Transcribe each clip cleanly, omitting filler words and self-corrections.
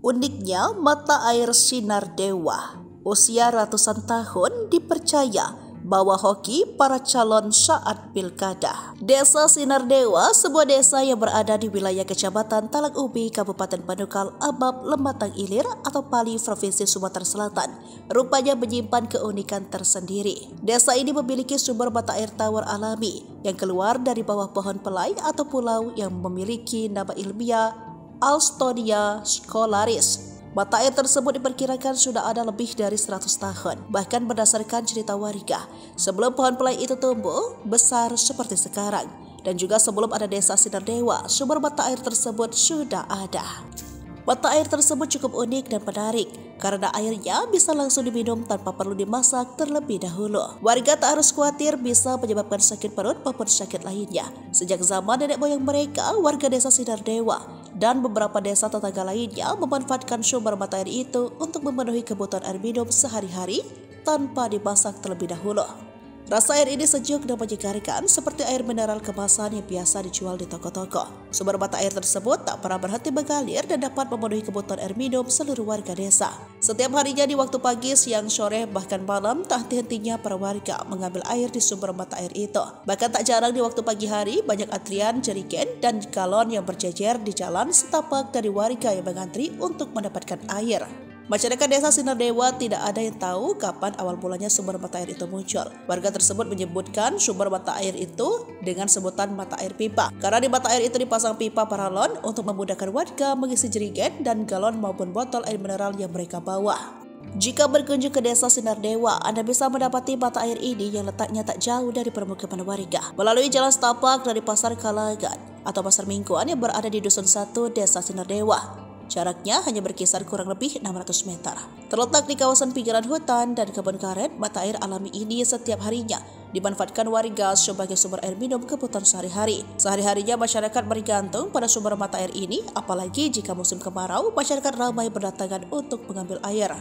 Uniknya, mata air Sinar Dewa, usia ratusan tahun, dipercaya bawa hoki para calon saat pilkada. Desa Sinar Dewa, sebuah desa yang berada di wilayah Kecamatan Talang Ubi, Kabupaten Panukal Abab, Lematang Ilir atau Pali, Provinsi Sumatera Selatan, rupanya menyimpan keunikan tersendiri. Desa ini memiliki sumber mata air tawar alami yang keluar dari bawah pohon pelai atau pulau yang memiliki nama ilmiah Alstonia scholaris. Mata air tersebut diperkirakan sudah ada lebih dari 100 tahun. Bahkan berdasarkan cerita warga, sebelum pohon pelai itu tumbuh besar seperti sekarang, dan juga sebelum ada desa Sinar Dewa, sumber mata air tersebut sudah ada. Mata air tersebut cukup unik dan menarik karena airnya bisa langsung diminum tanpa perlu dimasak terlebih dahulu. Warga tak harus khawatir bisa menyebabkan sakit perut maupun sakit lainnya. Sejak zaman nenek moyang mereka, warga desa Sinar Dewa dan beberapa desa tetangga lainnya memanfaatkan sumber mata air itu untuk memenuhi kebutuhan air minum sehari-hari tanpa dimasak terlebih dahulu. Rasa air ini sejuk dan menyegarkan seperti air mineral kemasan yang biasa dijual di toko-toko. Sumber mata air tersebut tak pernah berhenti mengalir dan dapat memenuhi kebutuhan air minum seluruh warga desa. Setiap harinya di waktu pagi, siang, sore, bahkan malam, tak henti-hentinya para warga mengambil air di sumber mata air itu. Bahkan tak jarang di waktu pagi hari, banyak antrian jerigen dan galon yang berjejer di jalan setapak dari warga yang mengantri untuk mendapatkan air. Masyarakat desa Sinar Dewa tidak ada yang tahu kapan awal mulanya sumber mata air itu muncul. Warga tersebut menyebutkan sumber mata air itu dengan sebutan mata air pipa. Karena di mata air itu dipasang pipa paralon untuk memudahkan warga mengisi jerigen dan galon maupun botol air mineral yang mereka bawa. Jika berkunjung ke desa Sinar Dewa, Anda bisa mendapati mata air ini yang letaknya tak jauh dari permukiman warga. Melalui jalan setapak dari Pasar Kalangan atau Pasar Mingguan yang berada di Dusun 1 Desa Sinar Dewa. Jaraknya hanya berkisar kurang lebih 600 meter. Terletak di kawasan pinggiran hutan dan kebun karet, mata air alami ini setiap harinya dimanfaatkan warga sebagai sumber air minum kebutuhan sehari-hari. Sehari-harinya masyarakat bergantung pada sumber mata air ini, apalagi jika musim kemarau, masyarakat ramai berdatangan untuk mengambil air.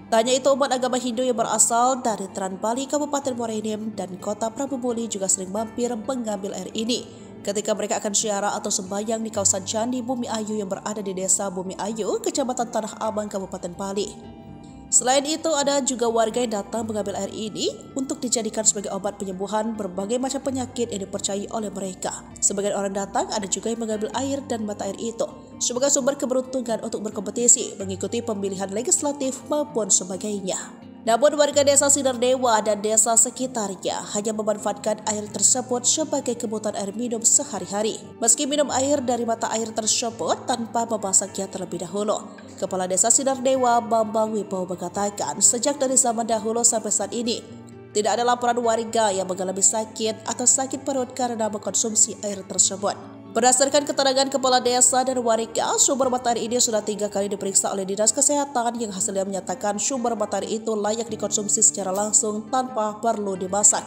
Tak hanya itu, umat agama Hindu yang berasal dari Teran Bali, Kabupaten Muara Enim, dan Kota Prabu Muli juga sering mampir mengambil air ini ketika mereka akan ziarah atau sembahyang di kawasan Candi Bumi Ayu yang berada di Desa Bumi Ayu, Kecamatan Tanah Abang, Kabupaten Pali. Selain itu, ada juga warga yang datang mengambil air ini untuk dijadikan sebagai obat penyembuhan berbagai macam penyakit yang dipercayai oleh mereka. Sebagian orang datang, ada juga yang mengambil air dan mata air itu sebagai sumber keberuntungan untuk berkompetisi, mengikuti pemilihan legislatif maupun sebagainya. Namun warga desa Sinar Dewa dan desa sekitarnya hanya memanfaatkan air tersebut sebagai kebutuhan air minum sehari-hari. Meski minum air dari mata air tersebut tanpa memasaknya terlebih dahulu. Kepala Desa Sinar Dewa Bambang Wibowo mengatakan sejak dari zaman dahulu sampai saat ini, tidak ada laporan warga yang mengalami sakit atau sakit perut karena mengkonsumsi air tersebut. Berdasarkan keterangan kepala desa dan warga, sumber mata air ini sudah 3 kali diperiksa oleh Dinas Kesehatan yang hasilnya menyatakan sumber mata air itu layak dikonsumsi secara langsung tanpa perlu dimasak.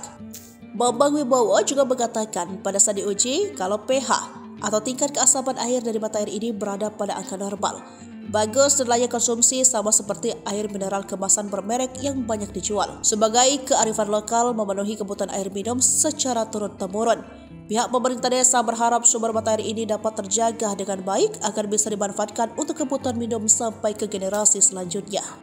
Bambang Wibowo juga mengatakan pada saat diuji kalau pH atau tingkat keasaman air dari mata air ini berada pada angka normal, bagus dan layak konsumsi sama seperti air mineral kemasan bermerek yang banyak dijual. Sebagai kearifan lokal memenuhi kebutuhan air minum secara turun-temurun, pihak pemerintah desa berharap sumber mata air ini dapat terjaga dengan baik agar bisa dimanfaatkan untuk kebutuhan minum sampai ke generasi selanjutnya.